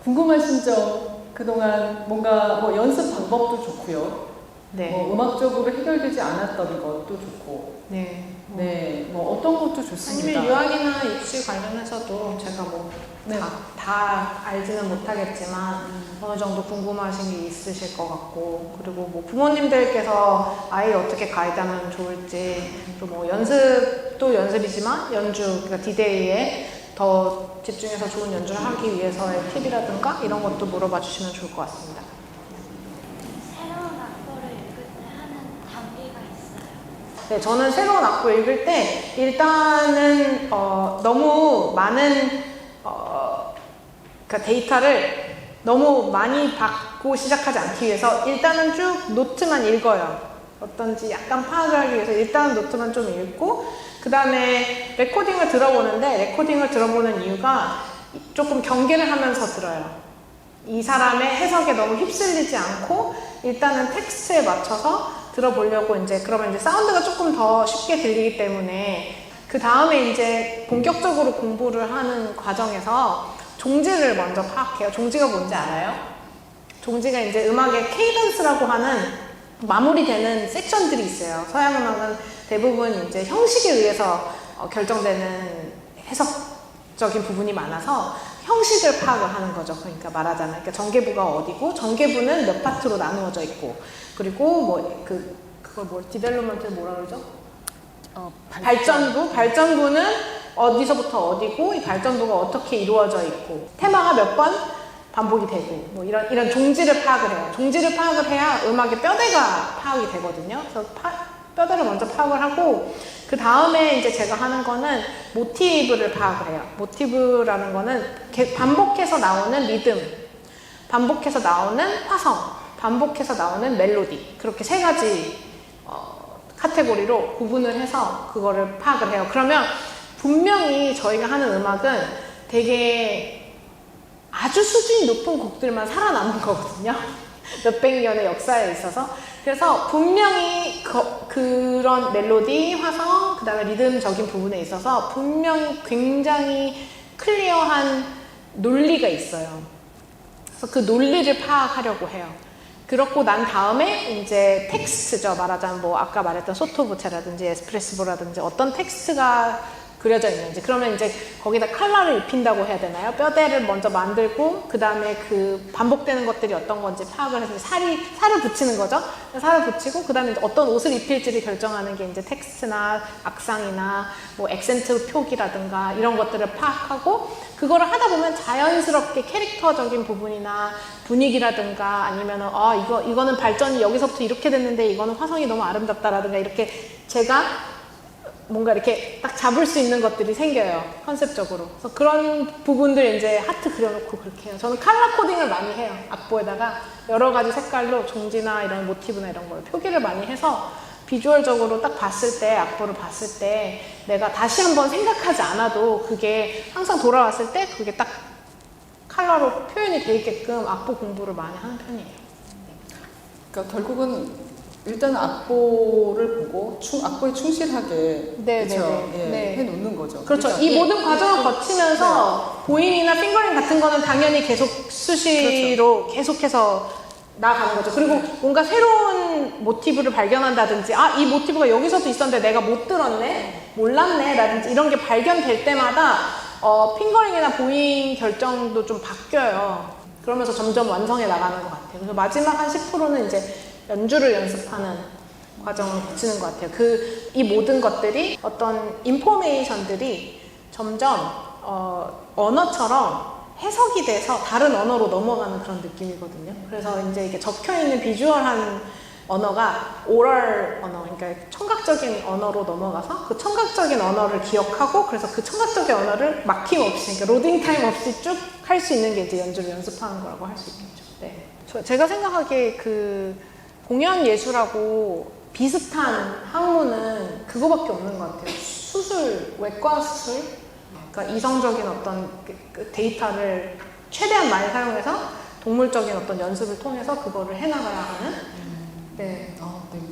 궁금하신 점, 그동안 뭔가 뭐 연습 방법도 좋고요. 네. 뭐 음악적으로 해결되지 않았던 것도 좋고. 네. 네, 뭐 어떤 것도 좋습니다. 아니면 유학이나 입시 관련해서도 제가 뭐 네. 다 알지는 못하겠지만 어느 정도 궁금하신 게 있으실 것 같고, 그리고 뭐 부모님들께서 아이 어떻게 가이드하면 좋을지, 그리고 뭐 연습도 연습이지만 연주, 그러니까 디데이에 더 집중해서 좋은 연주를 하기 위해서의 팁이라든가 이런 것도 물어봐 주시면 좋을 것 같습니다. 새로운 악보를 읽을 때 하는 단계가 있어요? 네, 저는 새로운 악보 읽을 때 일단은 너무 많은 그러니까 데이터를 너무 많이 받고 시작하지 않기 위해서 일단은 쭉 노트만 읽어요. 어떤지 약간 파악을 하기 위해서 일단은 노트만 좀 읽고, 그 다음에 레코딩을 들어보는데, 레코딩을 들어보는 이유가 조금 경계를 하면서 들어요. 이 사람의 해석에 너무 휩쓸리지 않고 일단은 텍스트에 맞춰서 들어보려고, 이제 그러면 이제 사운드가 조금 더 쉽게 들리기 때문에 그 다음에 이제 본격적으로 공부를 하는 과정에서 종지를 먼저 파악해요. 종지가 뭔지 알아요? 종지가 이제 음악의 케이던스라고 하는 마무리되는 섹션들이 있어요. 서양 음악은 대부분 이제 형식에 의해서 결정되는 해석적인 부분이 많아서 형식을 파악을 하는 거죠. 그러니까 말하자면, 그러니까 전개부가 어디고, 전개부는 몇 파트로 나누어져 있고, 그리고 뭐 그걸 뭐 디벨롭먼트를 뭐라 그러죠? 발전부는 어디서부터 어디고, 이 발전부가 어떻게 이루어져 있고, 테마가 몇 번 반복이 되고, 뭐 이런 종지를 파악을 해요. 종지를 파악을 해야 음악의 뼈대가 파악이 되거든요. 그래서 뼈대를 먼저 파악을 하고, 그 다음에 이제 제가 하는 거는 모티브를 파악을 해요. 모티브라는 거는 반복해서 나오는 리듬, 반복해서 나오는 화성, 반복해서 나오는 멜로디, 그렇게 세 가지 카테고리로 구분을 해서 그거를 파악을 해요. 그러면 분명히 저희가 하는 음악은 되게 아주 수준이 높은 곡들만 살아남은 거거든요. 몇백 년의 역사에 있어서. 그래서 분명히 그런 멜로디, 화성, 그 다음에 리듬적인 부분에 있어서 분명히 굉장히 클리어한 논리가 있어요. 그래서 그 논리를 파악하려고 해요. 그렇고 난 다음에 이제 텍스트죠. 말하자면 뭐 아까 말했던 소토부체라든지 에스프레시보라든지 어떤 텍스트가 그려져 있는지, 그러면 이제 거기다 컬러를 입힌다고 해야 되나요? 뼈대를 먼저 만들고 그 다음에 그 반복되는 것들이 어떤 건지 파악을 해서 살을 붙이는 거죠. 살을 붙이고 그 다음에 어떤 옷을 입힐지를 결정하는 게 이제 텍스트나 악상이나 뭐 액센트 표기라든가 이런 것들을 파악하고, 그거를 하다 보면 자연스럽게 캐릭터적인 부분이나 분위기라든가 아니면은 이거는 발전이 여기서부터 이렇게 됐는데 이거는 화성이 너무 아름답다라든가 이렇게 제가 뭔가 이렇게 딱 잡을 수 있는 것들이 생겨요. 컨셉적으로. 그래서 그런 부분들 이제 하트 그려놓고 그렇게 해요. 저는 컬러 코딩을 많이 해요. 악보에다가 여러 가지 색깔로 종지나 이런 모티브나 이런 걸 표기를 많이 해서 비주얼적으로 딱 봤을 때, 악보를 봤을 때 내가 다시 한번 생각하지 않아도 그게 항상 돌아왔을 때 그게 딱 컬러로 표현이 돼 있게끔 악보 공부를 많이 하는 편이에요. 그러니까 결국은 일단 악보를 보고 악보에 충실하게 그렇죠? 해놓는 거죠. 그렇죠. 그러니까 이 모든 과정을 거치면서 보잉이나 핑거링 같은 거는 당연히 계속 수시로 그렇죠. 계속해서 나아가는 거죠. 그리고 뭔가 새로운 모티브를 발견한다든지 이 모티브가 여기서도 있었는데 내가 못 들었네, 몰랐네 라든지 이런 게 발견될 때마다 핑거링이나 보잉 결정도 좀 바뀌어요. 그러면서 점점 완성해 나가는 것 같아요. 그래서 마지막 한 10%는 이제 연주를 연습하는 과정을 거치는 것 같아요. 이 모든 것들이 어떤 인포메이션들이 점점 언어처럼 해석이 돼서 다른 언어로 넘어가는 그런 느낌이거든요. 그래서 이제 이게 적혀있는 비주얼한 언어가 오럴 언어, 그러니까 청각적인 언어로 넘어가서 그 청각적인 언어를 기억하고, 그래서 그 청각적인 언어를 막힘없이, 그러니까 로딩 타임 없이 쭉 할 수 있는 게 이제 연주를 연습하는 거라고 할 수 있겠죠. 네. 제가 생각하기에 공연 예술하고 비슷한 학문은 그거밖에 없는 것 같아요. 수술, 외과 수술. 그러니까 이성적인 어떤 그 데이터를 최대한 많이 사용해서 동물적인 어떤 연습을 통해서 그거를 해나가야 하는. 네.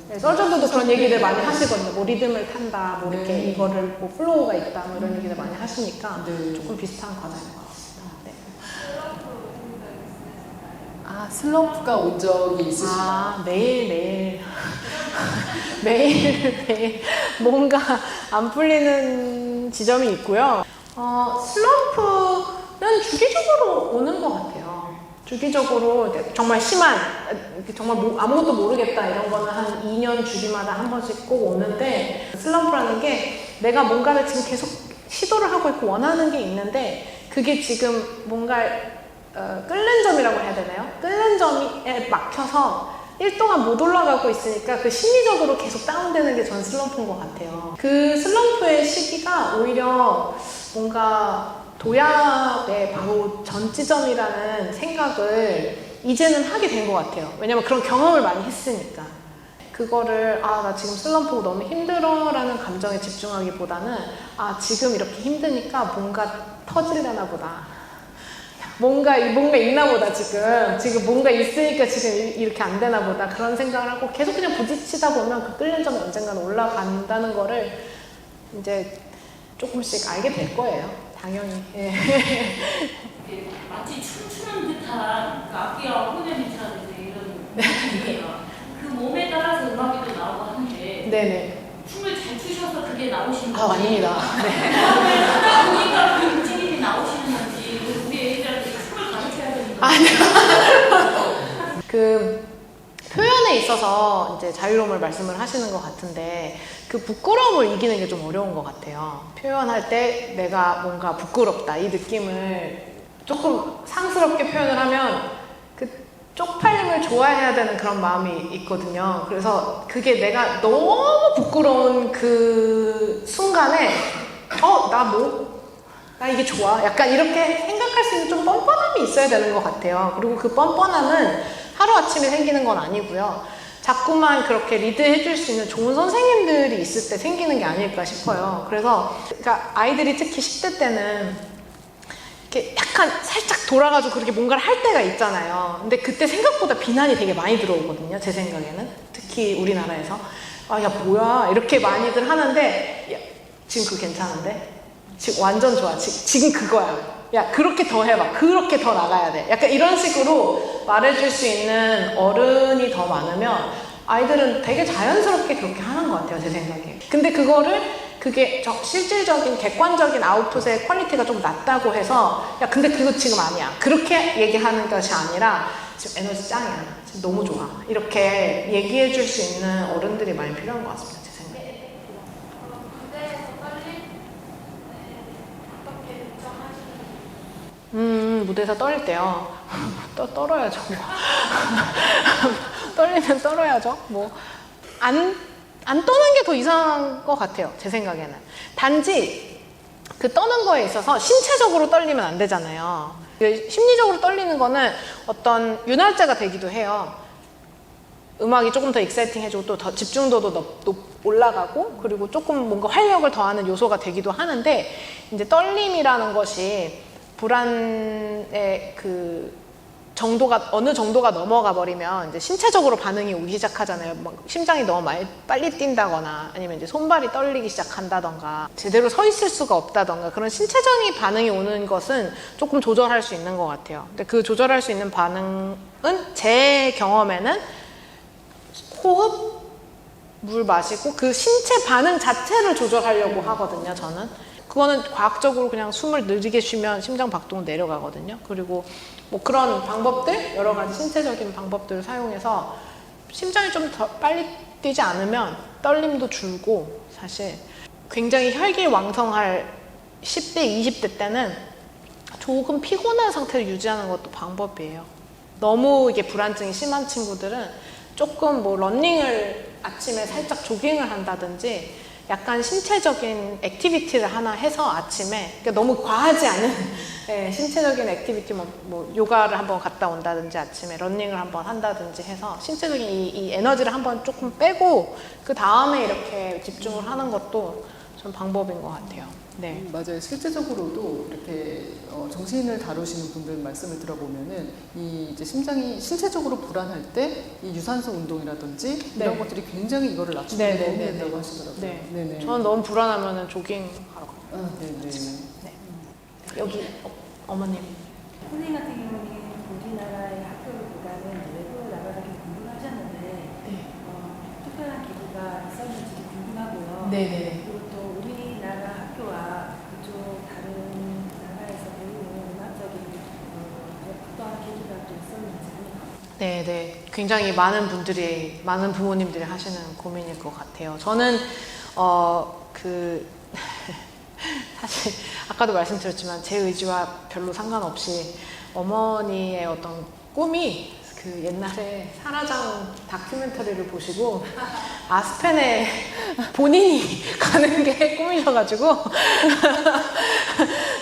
네, 서전들도 그런 얘기들 많이 하시거든요. 뭐 리듬을 탄다, 뭐 이렇게 이거를 뭐 플로우가 있다, 뭐 이런 얘기들 많이 하시니까 조금 비슷한 과정인 것 같습니다. 네. 아, 슬럼프가 온 적이 있으시나요? 아, 매일 매일 뭔가 안 풀리는 지점이 있고요. 슬럼프는 주기적으로 오는 것 같아요. 주기적으로 정말 심한, 정말 아무것도 모르겠다 이런 거는 한 2년 주기마다 한 번씩 꼭 오는데, 슬럼프라는 게 내가 뭔가를 지금 계속 시도를 하고 있고 원하는 게 있는데 그게 지금 뭔가 끓는 점이라고 해야 되나요? 끓는 점에 막혀서 1 동안 못 올라가고 있으니까 그 심리적으로 계속 다운되는 게 전 슬럼프인 것 같아요. 그 슬럼프의 시기가 오히려 뭔가 도약의 바로 전 지점이라는 생각을 이제는 하게 된 것 같아요. 왜냐면 그런 경험을 많이 했으니까. 그거를 나 지금 슬럼프고 너무 힘들어 라는 감정에 집중하기보다는 지금 이렇게 힘드니까 뭔가 터질려나 보다. 뭔가 있나 보다 지금 뭔가 있으니까 지금 이렇게 안 되나 보다, 그런 생각을 하고 계속 그냥 부딪히다 보면 그 끓는 점이 언젠가는 올라간다는 거를 이제 조금씩 알게 될 거예요. 당연히. 예. 마치 춤추는 듯한 그 악기와 후렴이라든지 이런 느낌이에요. 그 몸에 따라서 음악이 또 나오고 하는데 네네. 춤을 잘 추셔서 그게 나오시는 건지 아닙니다. 네. 그다음에 하다 보니까 그 움직임이 나오시는 건지 우리 애들한테 춤을 가르쳐야 되는 건지 그 표현에 있어서 이제 자유로움을 말씀을 하시는 것 같은데, 그 부끄러움을 이기는 게 좀 어려운 것 같아요. 표현할 때 내가 뭔가 부끄럽다 이 느낌을 조금 상스럽게 표현을 하면 그 쪽팔림을 좋아해야 되는 그런 마음이 있거든요. 그래서 그게 내가 너무 부끄러운 그 순간에 나 이게 좋아? 약간 이렇게 생각할 수 있는 좀 뻔뻔함이 있어야 되는 것 같아요. 그리고 그 뻔뻔함은 하루아침에 생기는 건 아니고요. 자꾸만 그렇게 리드해 줄 수 있는 좋은 선생님들이 있을 때 생기는 게 아닐까 싶어요. 그래서 그러니까 아이들이 특히 10대 때는 이렇게 약간 살짝 돌아가지고 그렇게 뭔가를 할 때가 있잖아요. 근데 그때 생각보다 비난이 되게 많이 들어오거든요. 제 생각에는. 특히 우리나라에서. 야 뭐야 이렇게 많이들 하는데, 야, 지금 그거 괜찮은데? 지금 완전 좋아. 지금 그거야. 야, 그렇게 더 해봐. 그렇게 더 나가야 돼. 약간 이런 식으로 말해줄 수 있는 어른이 더 많으면 아이들은 되게 자연스럽게 그렇게 하는 것 같아요, 제 생각에. 근데 그게 실질적인 객관적인 아웃풋의 퀄리티가 좀 낮다고 해서 야, 근데 그거 지금 아니야. 그렇게 얘기하는 것이 아니라 지금 에너지 짱이야. 지금 너무 좋아. 이렇게 얘기해 줄 수 있는 어른들이 많이 필요한 것 같습니다, 제 생각에. 무대에서 떨릴 때 어떻게 대처하시는지. 무대에서 떨릴 때요. 떨어야죠. 떨리면 떨어야죠. 안 떠는 게 더 이상한 것 같아요. 제 생각에는. 단지 그 떠는 거에 있어서 신체적으로 떨리면 안 되잖아요. 심리적으로 떨리는 거는 어떤 윤활제가 되기도 해요. 음악이 조금 더 익사이팅 해주고 또 더 집중도도 올라가고, 그리고 조금 뭔가 활력을 더하는 요소가 되기도 하는데, 이제 떨림이라는 것이 불안의 그 정도가 어느 정도가 넘어가 버리면 이제 신체적으로 반응이 오기 시작하잖아요. 막 심장이 너무 빨리 뛴다거나, 아니면 이제 손발이 떨리기 시작한다던가, 제대로 서 있을 수가 없다던가, 그런 신체적인 반응이 오는 것은 조금 조절할 수 있는 것 같아요. 근데 그 조절할 수 있는 반응은 제 경험에는 호흡, 물 마시고 그 신체 반응 자체를 조절하려고 하거든요, 저는. 그거는 과학적으로 그냥 숨을 느리게 쉬면 심장 박동은 내려가거든요. 그리고 뭐 그런 방법들, 여러 가지 신체적인 방법들을 사용해서 심장이 좀 더 빨리 뛰지 않으면 떨림도 줄고, 사실 굉장히 혈기왕성할 10대, 20대 때는 조금 피곤한 상태를 유지하는 것도 방법이에요. 너무 이게 불안증이 심한 친구들은 조금 뭐 러닝을 아침에 살짝 조깅을 한다든지 약간 신체적인 액티비티를 하나 해서 아침에, 그러니까 너무 과하지 않은 신체적인 액티비티, 뭐 요가를 한번 갔다 온다든지 아침에 러닝을 한번 한다든지 해서 신체적인 이 에너지를 한번 조금 빼고 그 다음에 이렇게 집중을 하는 것도 좀 방법인 것 같아요. 네. 맞아요. 실제적으로도 이렇게 정신을 다루시는 분들 말씀을 들어보면은 이제 심장이 신체적으로 불안할 때 이 유산소 운동이라든지 이런 네. 것들이 굉장히 이거를 낮추는 데 도움이 된다고 하시더라고요. 네. 네네. 저는 너무 불안하면 조깅하러 가요. 네네. 네. 여기 어머님. 선생님 같은 경우는 우리나라의 학교를 보다 네네. 그리고 또 우리나라 학교와 그쪽 다른 나라에서 배우는 음악적인 어떠한 계기가 또 있었는지. 네네. 굉장히 많은 분들이, 많은 부모님들이 하시는 고민일 것 같아요. 저는, 사실, 아까도 말씀드렸지만 제 의지와 별로 상관없이 어머니의 어떤 꿈이 그 옛날에 사라장 다큐멘터리를 보시고 아스펜에 본인이 가는 게 꿈이셔가지고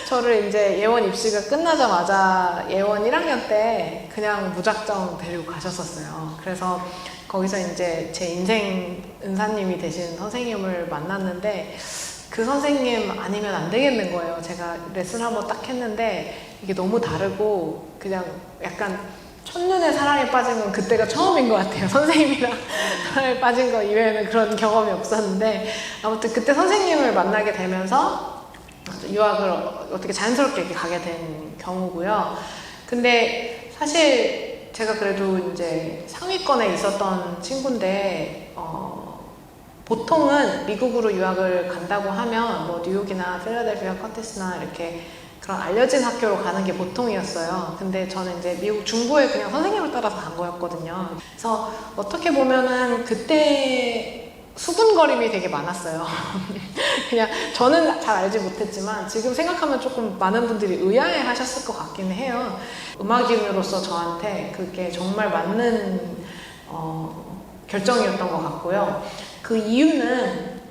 저를 이제 예원 입시가 끝나자마자 예원 1학년 때 그냥 무작정 데리고 가셨었어요. 그래서 거기서 이제 제 인생 은사님이 되신 선생님을 만났는데 그 선생님 아니면 안 되겠는 거예요. 제가 레슨 한번 딱 했는데 이게 너무 다르고 그냥 약간 첫눈에 사랑에 빠진 건 그때가 처음인 것 같아요. 선생님이랑 사랑에 빠진 거 이외에는 그런 경험이 없었는데 아무튼 그때 선생님을 만나게 되면서 유학을 어떻게 자연스럽게 이렇게 가게 된 경우고요. 근데 사실 제가 그래도 이제 상위권에 있었던 친구인데 보통은 미국으로 유학을 간다고 하면 뭐 뉴욕이나 필라델피아, 커티스나 이렇게 그런 알려진 학교로 가는 게 보통이었어요. 근데 저는 이제 미국 중부에 그냥 선생님을 따라서 간 거였거든요. 그래서 어떻게 보면은 그때 수군거림이 되게 많았어요. 그냥 저는 잘 알지 못했지만 지금 생각하면 조금 많은 분들이 의아해 하셨을 것 같긴 해요. 음악인으로서 저한테 그게 정말 맞는 결정이었던 것 같고요. 그 이유는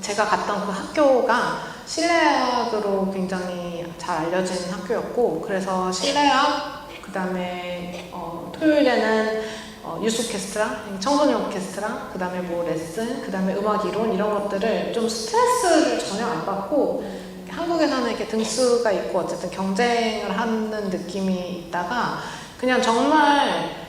제가 갔던 그 학교가 실내악으로 굉장히 잘 알려진 학교였고 그래서 실내악 그 다음에 토요일에는 유스 오케스트라, 청소년 오케스트라 그 다음에 뭐 레슨, 그 다음에 음악 이론 이런 것들을 좀 스트레스를 전혀 안 받고 한국에서는 이렇게 등수가 있고 어쨌든 경쟁을 하는 느낌이 있다가 그냥 정말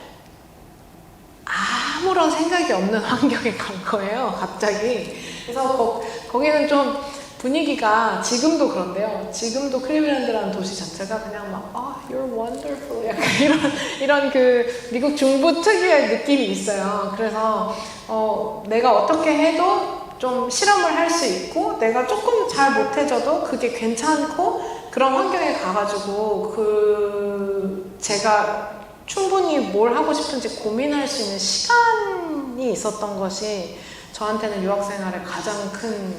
아무런 생각이 없는 환경에 간 거예요, 갑자기. 그래서 거기는 좀 분위기가 지금도 그런데요. 지금도 클리블랜드라는 도시 자체가 그냥 막 you're wonderful 약간 이런 그 미국 중부 특유의 느낌이 있어요. 그래서 내가 어떻게 해도 좀 실험을 할 수 있고 내가 조금 잘 못해져도 그게 괜찮고 그런 환경에 가가지고 제가 충분히 뭘 하고 싶은지 고민할 수 있는 시간이 있었던 것이 저한테는 유학생활의 가장 큰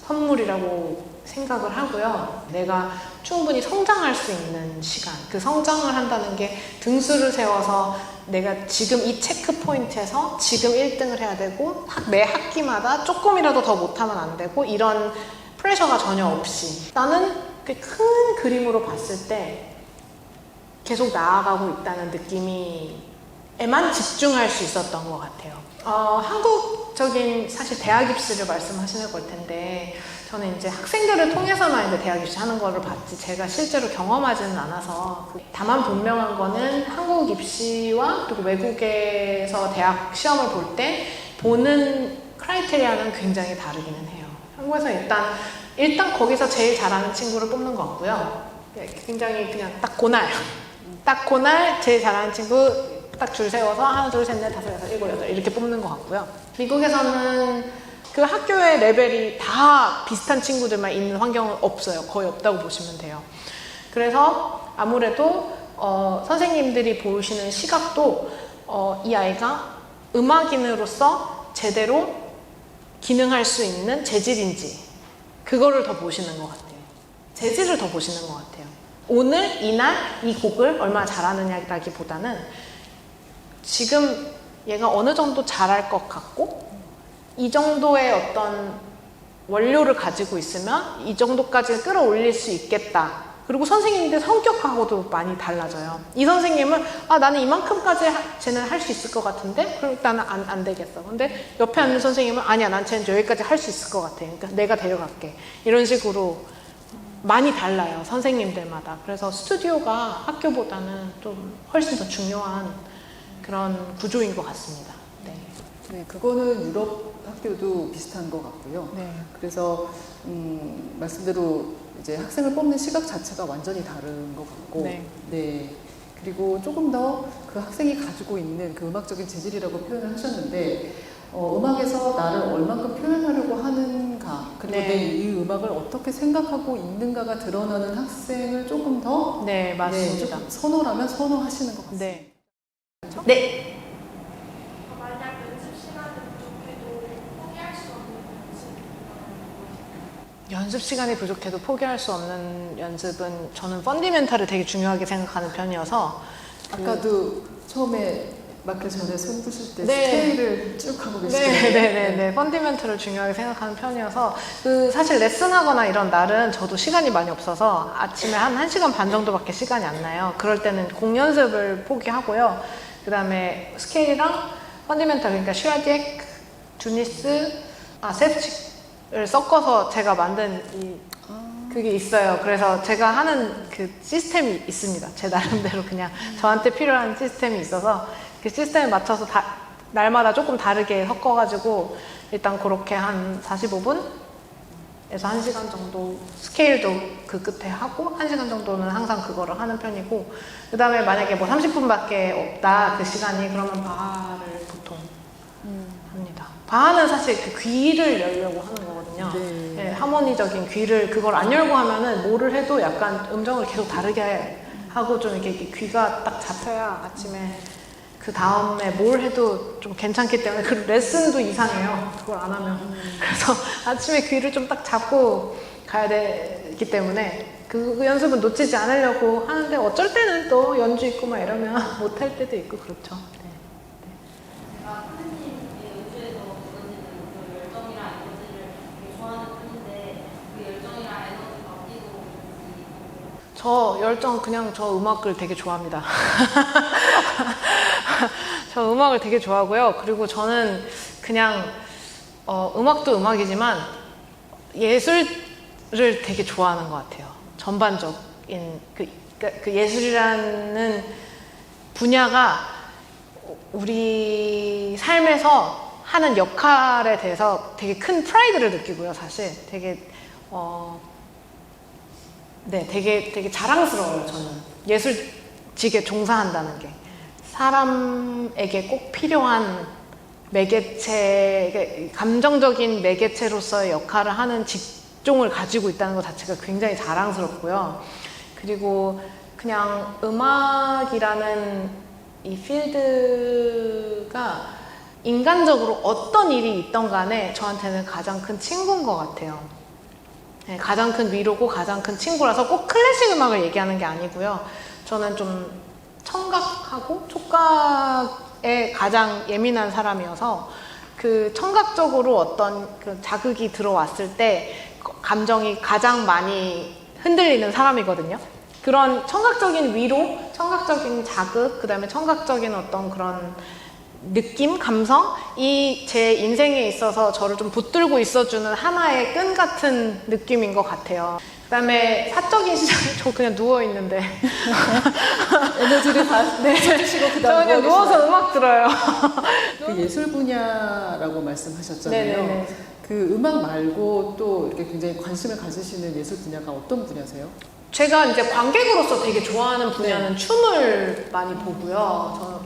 선물이라고 생각을 하고요. 내가 충분히 성장할 수 있는 시간, 그 성장을 한다는 게 등수를 세워서 내가 지금 이 체크 포인트에서 지금 1등을 해야 되고 매 학기마다 조금이라도 더 못하면 안 되고 이런 프레셔가 전혀 없이 나는 그 큰 그림으로 봤을 때 계속 나아가고 있다는 느낌에만 집중할 수 있었던 것 같아요. 한국적인 사실 대학 입시를 말씀하시는 걸 텐데 저는 이제 학생들을 통해서만 이제 대학 입시 하는 거를 봤지 제가 실제로 경험하지는 않아서 다만 분명한 거는 한국 입시와 그리고 외국에서 대학 시험을 볼 때 보는 크라이테리아는 굉장히 다르기는 해요. 한국에서 일단 거기서 제일 잘하는 친구를 뽑는 것 같고요. 굉장히 그냥 딱 그날 제일 잘하는 친구 딱 줄 세워서 하나, 둘, 셋, 넷, 다섯, 여섯, 일곱, 여덟 이렇게 뽑는 것 같고요. 미국에서는 그 학교의 레벨이 다 비슷한 친구들만 있는 환경은 없어요. 거의 없다고 보시면 돼요. 그래서 아무래도 선생님들이 보시는 시각도 이 아이가 음악인으로서 제대로 기능할 수 있는 재질인지 그거를 더 보시는 것 같아요. 재질을 더 보시는 것 같아요. 오늘, 이날, 이 곡을 얼마나 잘하느냐라기보다는 지금 얘가 어느 정도 잘할 것 같고 이 정도의 어떤 원료를 가지고 있으면 이 정도까지 끌어올릴 수 있겠다. 그리고 선생님들 성격하고도 많이 달라져요. 이 선생님은 나는 이만큼까지 쟤는 할 수 있을 것 같은데 그럼 일단은 안 되겠어. 근데 옆에 앉는 선생님은 아니야 난 쟤는 여기까지 할 수 있을 것 같아. 그러니까 내가 데려갈게. 이런 식으로 많이 달라요. 선생님들마다. 그래서 스튜디오가 학교보다는 좀 훨씬 더 중요한 그런 구조인 것 같습니다. 네, 그거는 유럽 학교도 비슷한 것 같고요. 네. 그래서 말씀대로 이제 학생을 뽑는 시각 자체가 완전히 다른 것 같고, 네. 그리고 조금 더 그 학생이 가지고 있는 그 음악적인 재질이라고 표현을 하셨는데, 음악에서 나를 얼만큼 표현하려고 하는가, 그리고 네. 내 이 음악을 어떻게 생각하고 있는가가 드러나는 학생을 조금 더 네, 맞습니다. 조금 선호라면 선호하시는 것 같습니다. 네. 네. 만약 연습 시간이 부족해도 포기할 수 없는 연습. 연습 시간이 부족해도 포기할 수 없는 연습은 저는 펀디멘탈을 되게 중요하게 생각하는 편이어서 아까도 처음에 맡기 전에 손 드실 때 네. 스케일을 쭉 하고 계시잖아요. 네네네. 펀디멘털을 중요하게 생각하는 편이어서 사실 레슨하거나 이런 날은 저도 시간이 많이 없어서 아침에 한 1시간 반 정도밖에 시간이 안 나요. 그럴 때는 곡 연습을 포기하고요. 그 다음에 스케일이랑 펀디멘털, 그러니까 슈아디엑, 주니스, 세프칙을 섞어서 제가 만든 그게 있어요. 그래서 제가 하는 그 시스템이 있습니다. 제 나름대로 그냥 저한테 필요한 시스템이 있어서 그 시스템에 맞춰서 날마다 조금 다르게 섞어가지고 일단 그렇게 한 45분에서 1시간 정도 스케일도 그 끝에 하고 1시간 정도는 항상 그거를 하는 편이고, 그 다음에 만약에 뭐 30분밖에 없다 그 시간이, 그러면 바하를 보통 합니다. 바하는 사실 그 귀를 열려고 하는 거거든요. 네. 네, 하모니적인 귀를, 그걸 안 열고 하면은 뭐를 해도 약간 음정을 계속 다르게 하고 좀 이렇게 귀가 딱 잡혀야 아침에 그 다음에 뭘 해도 좀 괜찮기 때문에, 그 레슨도 이상해요. 그걸 안 하면. 그래서 아침에 귀를 좀 딱 잡고 가야 되기 때문에 그 연습은 놓치지 않으려고 하는데, 어쩔 때는 또 연주 있고 막 이러면 못할 때도 있고 그렇죠. 네. 제가 선생님의 연주에서 느껴지는 그 열정이랑 에너지를 되게 좋아하는 편인데 그 열정이랑 에너지가 어디서 오는지. 저 열정, 그냥 저 음악을 되게 좋아합니다. 저 음악을 되게 좋아하고요. 그리고 저는 그냥 음악도 음악이지만 예술을 되게 좋아하는 것 같아요. 전반적인 그 예술이라는 분야가 우리 삶에서 하는 역할에 대해서 되게 큰 프라이드를 느끼고요. 사실 되게 되게 자랑스러워요. 저는 예술직에 종사한다는 게 사람에게 꼭 필요한 매개체, 감정적인 매개체로서의 역할을 하는 직종을 가지고 있다는 것 자체가 굉장히 자랑스럽고요. 그리고 그냥 음악이라는 이 필드가 인간적으로 어떤 일이 있던 간에 저한테는 가장 큰 친구인 것 같아요. 네, 가장 큰 위로고 가장 큰 친구라서 꼭 클래식 음악을 얘기하는 게 아니고요. 저는 좀 청각하고 촉각에 가장 예민한 사람이어서 그 청각적으로 어떤 그 자극이 들어왔을 때 감정이 가장 많이 흔들리는 사람이거든요. 그런 청각적인 위로, 청각적인 자극, 그 다음에 청각적인 어떤 그런 느낌, 감성이 제 인생에 있어서 저를 좀 붙들고 있어주는 하나의 끈 같은 느낌인 것 같아요. 그 다음에 사적인 시장에 저 그냥 누워있는데 에너지를 다 쏟으시고 저 그다음 그냥 누워서 음악 들어요. 그 예술 분야라고 말씀하셨잖아요. 네네네. 그 음악 말고 또 이렇게 굉장히 관심을 가지시는 예술 분야가 어떤 분야세요? 제가 이제 관객으로서 되게 좋아하는 분야는 춤을 많이 보고요. 저는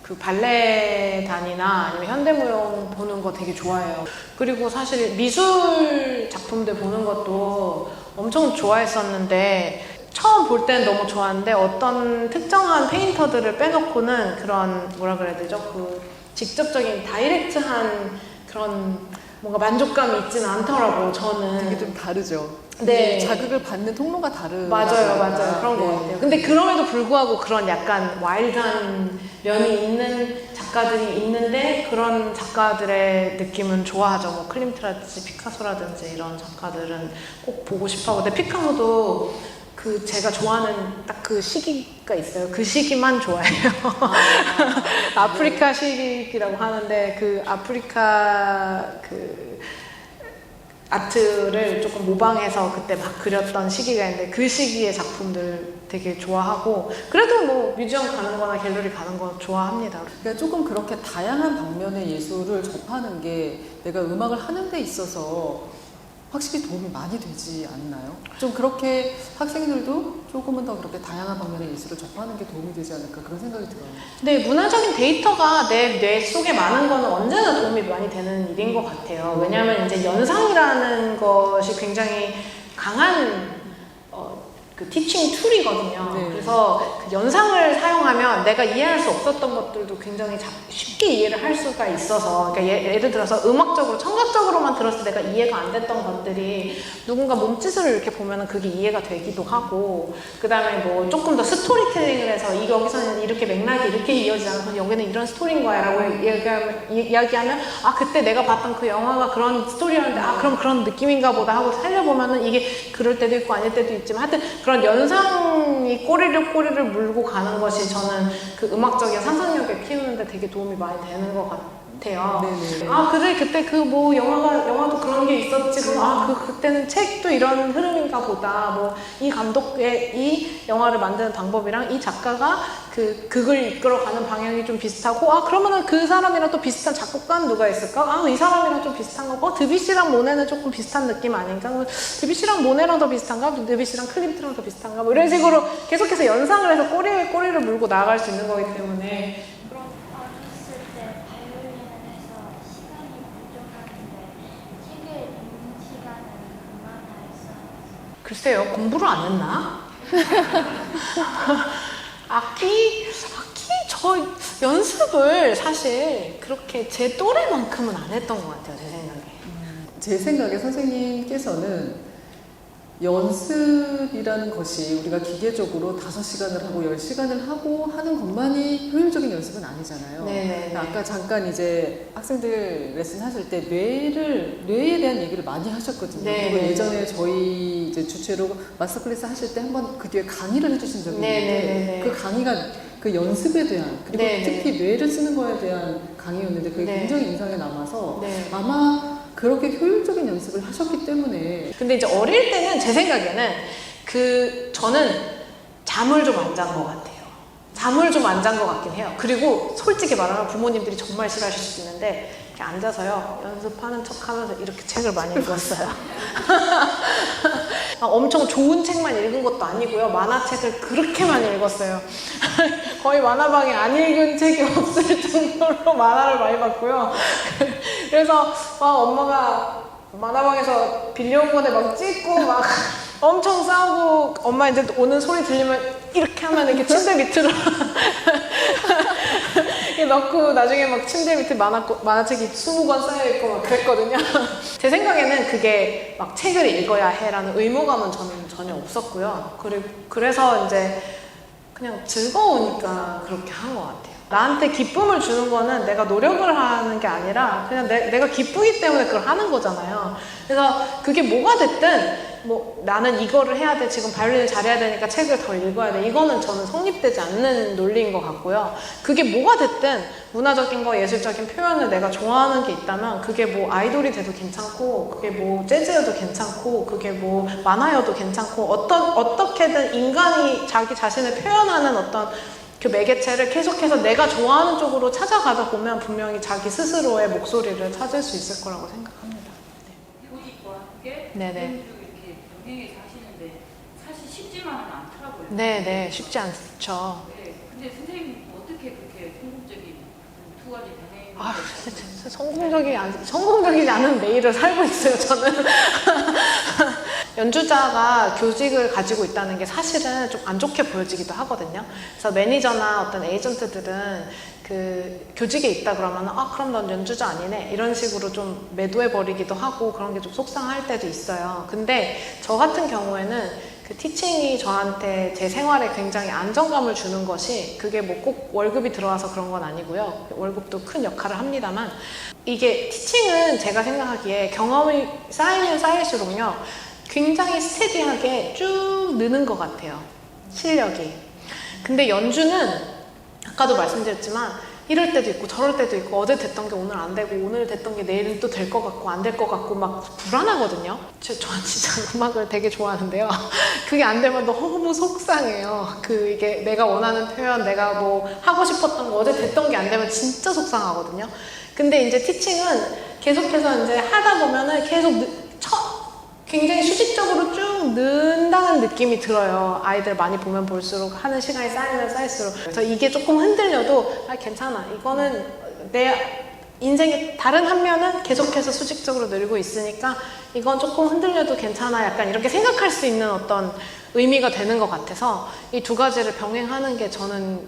그 발레단이나 아니면 현대무용 보는 거 되게 좋아해요. 그리고 사실 미술 작품들 보는 것도 엄청 좋아했었는데, 처음 볼 때는 너무 좋았는데 어떤 특정한 페인터들을 빼놓고는 그런 뭐라 그래야 되죠? 그 직접적인 다이렉트한 그런 뭔가 만족감이 있지는 않더라고요. 저는 되게 좀 다르죠. 네. 자극을 받는 통로가 다르죠. 맞아요. 그런 것 같아요. 근데 그럼에도 불구하고 그런 약간 와일드한 면이 있는 작가들이 있는데, 그런 작가들의 느낌은 좋아하죠. 뭐 클림트라든지 피카소라든지 이런 작가들은 꼭 보고 싶어하고. 근데 피카소도 그 제가 좋아하는 딱 그 시기가 있어요. 그 시기만 좋아해요. 아프리카 시기라고 하는데, 그 아프리카 그 아트를 조금 모방해서 그때 막 그렸던 시기가 있는데, 그 시기의 작품들 되게 좋아하고, 그래도 뭐 뮤지엄 가는 거나 갤러리 가는 거 좋아합니다. 그러니까 조금 그렇게 다양한 방면의 예술을 접하는 게 내가 음악을 하는 데 있어서 확실히 도움이 많이 되지 않나요? 좀 그렇게 학생들도 조금은 더 그렇게 다양한 방면의 예술을 접하는 게 도움이 되지 않을까 그런 생각이 들어요. 네, 문화적인 데이터가 내 뇌 속에 많은 거는 언제나 도움이 많이 되는 일인 것 같아요. 왜냐하면 이제 연상이라는 것이 굉장히 강한 그 티칭 툴이거든요. 네. 그래서 그 연상을 사용하면 내가 이해할 수 없었던 것들도 굉장히 쉽게 이해를 할 수가 있어서, 그러니까 예를 들어서 음악적으로, 청각적으로만 들었을 때 내가 이해가 안 됐던 것들이 누군가 몸짓을 이렇게 보면은 그게 이해가 되기도 하고, 그 다음에 뭐 조금 더 스토리텔링을 해서 여기서는 이렇게 맥락이 이렇게 이어지지 않아서 여기는 이런 스토리인 거야 라고 이야기하면 아, 그때 내가 봤던 그 영화가 그런 스토리였는데 아, 그럼 그런 느낌인가 보다 하고 살려보면은 이게 그럴 때도 있고 아닐 때도 있지만 하여튼 그런 연상이 꼬리를 물고 가는 것이 저는 그 음악적인 상상력을 키우는데 되게 도움이 많이 되는 것 같아요. 네네. 아, 그래, 그때 그 뭐 영화도 그런 게 있었지. 그럼 아, 그때는 책도 이런 흐름인가 보다. 뭐 이 감독의 이 영화를 만드는 방법이랑 이 작가가 그 극을 이끌어가는 방향이 좀 비슷하고, 아, 그러면은 그 사람이랑 또 비슷한 작곡가는 누가 있을까? 아, 이 사람이랑 좀 비슷한 거고, 드뷔시랑 모네는 조금 비슷한 느낌 아닌가? 드뷔시랑 모네랑 더 비슷한가? 드뷔시랑 클림트랑 더 비슷한가? 뭐 이런 식으로 계속해서 연상을 해서 꼬리를 물고 나아갈 수 있는 거기 때문에. 그럼 어렸을 때 바이올린을 해서 시간이 부족한데 책을 읽는 시간은 얼마나 있어요? 글쎄요, 공부를 안 했나? 악기 저 연습을 사실 그렇게 제 또래만큼은 안 했던 것 같아요, 제 생각에. 제 생각에 선생님께서는 연습이라는 것이 우리가 기계적으로 5시간을 하고 10시간을 하고 하는 것만이 효율적인 연습은 아니잖아요. 네네. 아까 잠깐 이제 학생들 레슨 하실 때 뇌에 대한 얘기를 많이 하셨거든요. 네네. 그리고 예전에 저희 이제 주최로 마스터 클래스 하실 때 한번 그 뒤에 강의를 해주신 적이 네네네. 있는데 그 강의가 그 연습에 대한 그리고 네네. 특히 뇌를 쓰는 거에 대한 강의였는데 그게 네. 굉장히 인상에 남아서 네. 아마 그렇게 효율적인 연습을 하셨기 때문에 근데 이제 어릴 때는 제 생각에는 저는 잠을 좀 안 잔 것 같아요. 잠을 좀 안 잔 것 같긴 해요. 그리고 솔직히 말하면 부모님들이 정말 싫어하실 수 있는데 이렇게 앉아서요 연습하는 척 하면서 이렇게 책을 많이 읽었어요. 엄청 좋은 책만 읽은 것도 아니고요. 만화책을 그렇게 많이 읽었어요. 거의 만화방에 안 읽은 책이 없을 정도로 만화를 많이 봤고요. 그래서 엄마가 만화방에서 빌려온 거에 막 찍고 막 엄청 싸우고 엄마 이제 오는 소리 들리면 이렇게 하면 이렇게 침대 밑으로 넣고 나중에 막 침대 밑에 만화책이 20권 쌓여있고 막 그랬거든요. 제 생각에는 그게 막 책을 읽어야 해라는 의무감은 저는 전혀 없었고요. 그래서 이제 그냥 즐거우니까 그렇게 한 것 같아요. 나한테 기쁨을 주는 거는 내가 노력을 하는 게 아니라 그냥 내가 기쁘기 때문에 그걸 하는 거잖아요. 그래서 그게 뭐가 됐든 뭐 나는 이거를 해야 돼, 지금 바이올린을 잘해야 되니까 책을 더 읽어야 돼, 이거는 저는 성립되지 않는 논리인 것 같고요. 그게 뭐가 됐든 문화적인 거, 예술적인 표현을 내가 좋아하는 게 있다면 그게 뭐 아이돌이 돼도 괜찮고 그게 뭐 재즈여도 괜찮고 그게 뭐 만화여도 괜찮고 어떻게든 인간이 자기 자신을 표현하는 어떤 그 매개체를 계속해서 내가 좋아하는 쪽으로 찾아가다 보면 분명히 자기 스스로의 목소리를 찾을 수 있을 거라고 생각합니다. 교직과 함께 네네. 이렇게 병행해서 하시는데 사실 쉽지만은 않더라고요. 네네, 쉽지 않죠. 네. 근데 선생님 어떻게 그렇게 성공적인 두 가지 병행을 아, 진짜 성공적이지 않은 내일을 살고 있어요, 저는. 연주자가 교직을 가지고 있다는 게 사실은 좀 안 좋게 보여지기도 하거든요. 그래서 매니저나 어떤 에이전트들은 그 교직에 있다 그러면 그럼 넌 연주자 아니네 이런 식으로 좀 매도해버리기도 하고 그런 게 좀 속상할 때도 있어요. 근데 저 같은 경우에는 그 티칭이 저한테 제 생활에 굉장히 안정감을 주는 것이 그게 뭐 꼭 월급이 들어와서 그런 건 아니고요. 월급도 큰 역할을 합니다만 이게 티칭은 제가 생각하기에 경험이 쌓이면 쌓일수록요 굉장히 스테디하게 쭉 느는 것 같아요. 실력이. 근데 연주는 아까도 말씀드렸지만 이럴 때도 있고 저럴 때도 있고 어제 됐던 게 오늘 안 되고 오늘 됐던 게 내일은 또 될 것 같고 안 될 것 같고 막 불안하거든요. 저 진짜 음악을 되게 좋아하는데요. 그게 안 되면 너무 속상해요. 이게 내가 원하는 표현, 내가 뭐 하고 싶었던 거 어제 됐던 게 안 되면 진짜 속상하거든요. 근데 이제 티칭은 계속해서 이제 하다 보면은 계속 굉장히 수직적으로 쭉 는다는 느낌이 들어요. 아이들 많이 보면 볼수록 하는 시간이 쌓이면 쌓일수록. 그래서 이게 조금 흔들려도 괜찮아. 이거는 내 인생의 다른 한 면은 계속해서 수직적으로 늘고 있으니까 이건 조금 흔들려도 괜찮아. 약간 이렇게 생각할 수 있는 어떤 의미가 되는 것 같아서 이 두 가지를 병행하는 게 저는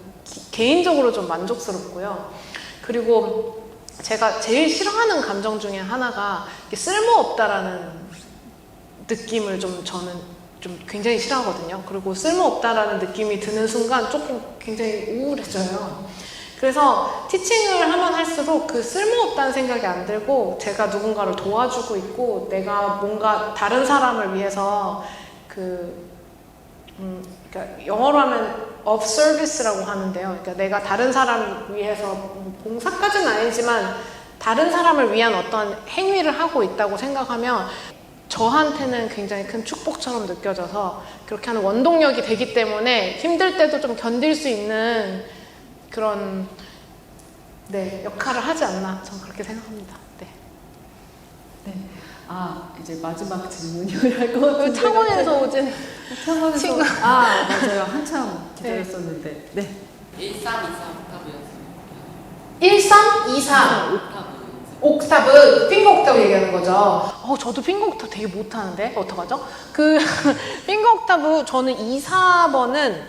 개인적으로 좀 만족스럽고요. 그리고 제가 제일 싫어하는 감정 중에 하나가 쓸모없다라는 느낌을 저는 좀 굉장히 싫어하거든요. 그리고 쓸모없다라는 느낌이 드는 순간 조금 굉장히 우울해져요. 그래서 티칭을 하면 할수록 그 쓸모없다는 생각이 안 들고 제가 누군가를 도와주고 있고 내가 뭔가 다른 사람을 위해서 그러니까 영어로 하면 of service라고 하는데요. 그러니까 내가 다른 사람을 위해서 봉사까지는 아니지만 다른 사람을 위한 어떤 행위를 하고 있다고 생각하면 저한테는 굉장히 큰 축복처럼 느껴져서 그렇게 하는 원동력이 되기 때문에 힘들 때도 좀 견딜 수 있는 그런 역할을 하지 않나 저는 그렇게 생각합니다. 네. 이제 마지막 질문이어야 할 것 같은데. 창원에서 오진 창원에서 친구. 맞아요. 한참 기다렸었는데. 네. 1324 옥타브였어요. 1324 옥타브. 옥타브, 핑거 옥타브 얘기하는 거죠. 저도 핑거 옥타브 되게 못하는데 어떡하죠? 핑거 옥타브 저는 2, 4번은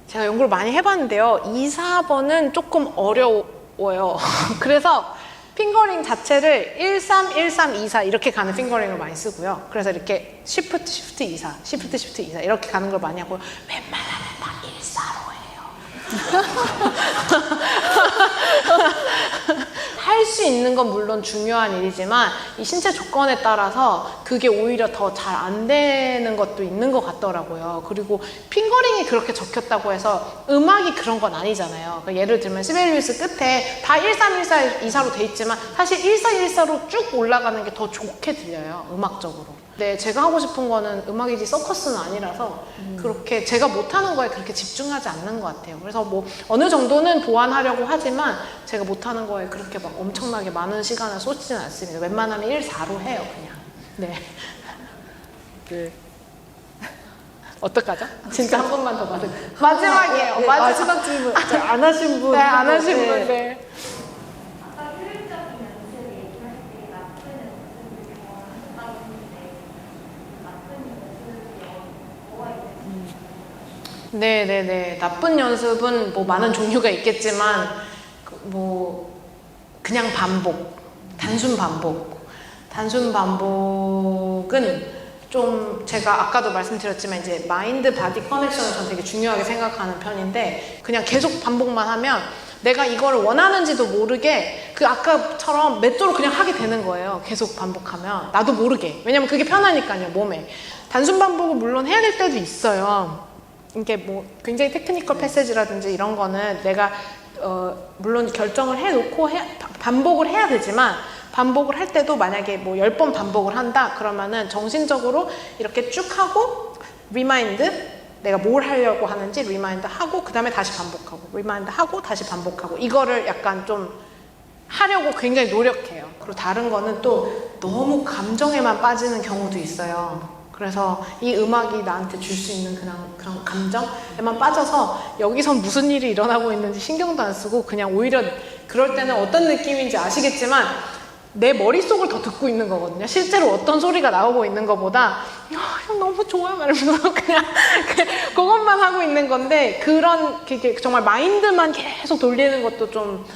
제가 연구를 많이 해봤는데요. 2, 4번은 조금 어려워요. 그래서 핑거링 자체를 13, 13, 24 이렇게 가는 핑거링을 많이 쓰고요. 그래서 이렇게 시프트, 시프트, 24, 시프트, 시프트, 24 이렇게 가는 걸 많이 하고요. 웬만하면 다 1, 4로 해요. 할 수 있는 건 물론 중요한 일이지만 이 신체 조건에 따라서 그게 오히려 더 잘 안 되는 것도 있는 것 같더라고요. 그리고 핑거링이 그렇게 적혔다고 해서 음악이 그런 건 아니잖아요. 그러니까 예를 들면 시벨리우스 끝에 다 131424로 돼 있지만 사실 1414로 쭉 올라가는 게 더 좋게 들려요. 음악적으로. 네, 제가 하고 싶은 거는 음악이지 서커스는 아니라서 그렇게 제가 못하는 거에 그렇게 집중하지 않는 것 같아요. 그래서 뭐 어느 정도는 보완하려고 하지만 제가 못하는 거에 그렇게 막 엄청나게 많은 시간을 쏟지는 않습니다. 웬만하면 1, 4로 해요, 그냥. 네. 어떡하죠? 진짜 한 번만 더 받을게요. 마지막이에요. 네, 마지막 질문. 안 하신 분. 네, 안 하신 분. 네. 아까 효율적인 연습 얘기할 때 나쁜 연습을 좋아한다고 했는데 나쁜 연습이 뭐가 있는지 네네네. 나쁜 연습은 뭐 많은 종류가 있겠지만, 뭐, 그냥 반복. 단순 반복. 단순 반복은 좀 제가 아까도 말씀드렸지만 이제 마인드 바디 커넥션을 전 되게 중요하게 생각하는 편인데 그냥 계속 반복만 하면 내가 이걸 원하는지도 모르게 그 아까처럼 맷도로 그냥 하게 되는 거예요. 계속 반복하면 나도 모르게. 왜냐면 그게 편하니까요, 몸에. 단순 반복을 물론 해야 될 때도 있어요. 이게 뭐 굉장히 테크니컬 패세지라든지 이런 거는 내가 물론 결정을 해놓고 반복을 해야 되지만 반복을 할 때도 만약에 뭐 10번 반복을 한다 그러면은 정신적으로 이렇게 쭉 하고 리마인드 내가 뭘 하려고 하는지 리마인드 하고 그 다음에 다시 반복하고 리마인드 하고 다시 반복하고 이거를 약간 좀 하려고 굉장히 노력해요. 그리고 다른 거는 또 너무 감정에만 빠지는 경우도 있어요. 그래서 이 음악이 나한테 줄 수 있는 그런 감정에만 빠져서 여기서 무슨 일이 일어나고 있는지 신경도 안 쓰고 그냥 오히려 그럴 때는 어떤 느낌인지 아시겠지만 내 머릿속을 더 듣고 있는 거거든요. 실제로 어떤 소리가 나오고 있는 것보다 형 너무 좋아 말면서 그냥 그것만 하고 있는 건데 그게 정말 마인드만 계속 돌리는 것도 좀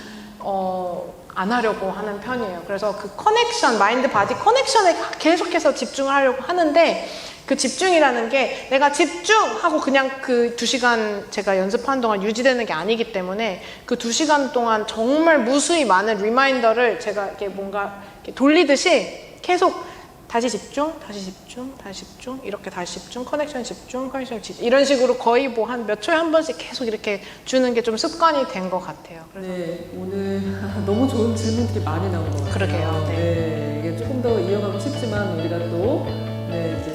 안 하려고 하는 편이에요. 그래서 그 커넥션, 마인드 바디 커넥션에 계속해서 집중을 하려고 하는데 그 집중이라는 게 내가 집중하고 그냥 그 2시간 제가 연습하는 동안 유지되는 게 아니기 때문에 그 2시간 동안 정말 무수히 많은 리마인더를 제가 이렇게 뭔가 이렇게 돌리듯이 계속 다시 집중, 다시 집중, 다시 집중, 이렇게 다시 집중, 커넥션 집중, 커넥션 집중 이런 식으로 거의 뭐 한 몇 초에 한 번씩 계속 이렇게 주는 게 좀 습관이 된 것 같아요. 그래서 네, 오늘 너무 좋은 질문들이 많이 나온 것 같아요. 그러게요. 네, 이게 조금 더 이어가고 싶지만 우리가 또 이제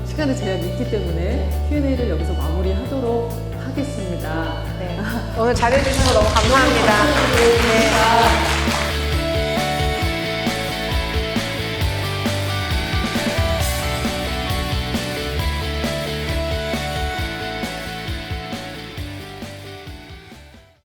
시간의 제약이 있기 때문에 Q&A를 여기서 마무리하도록 하겠습니다. 네. 오늘 잘해주셔서 너무 감사합니다. 네.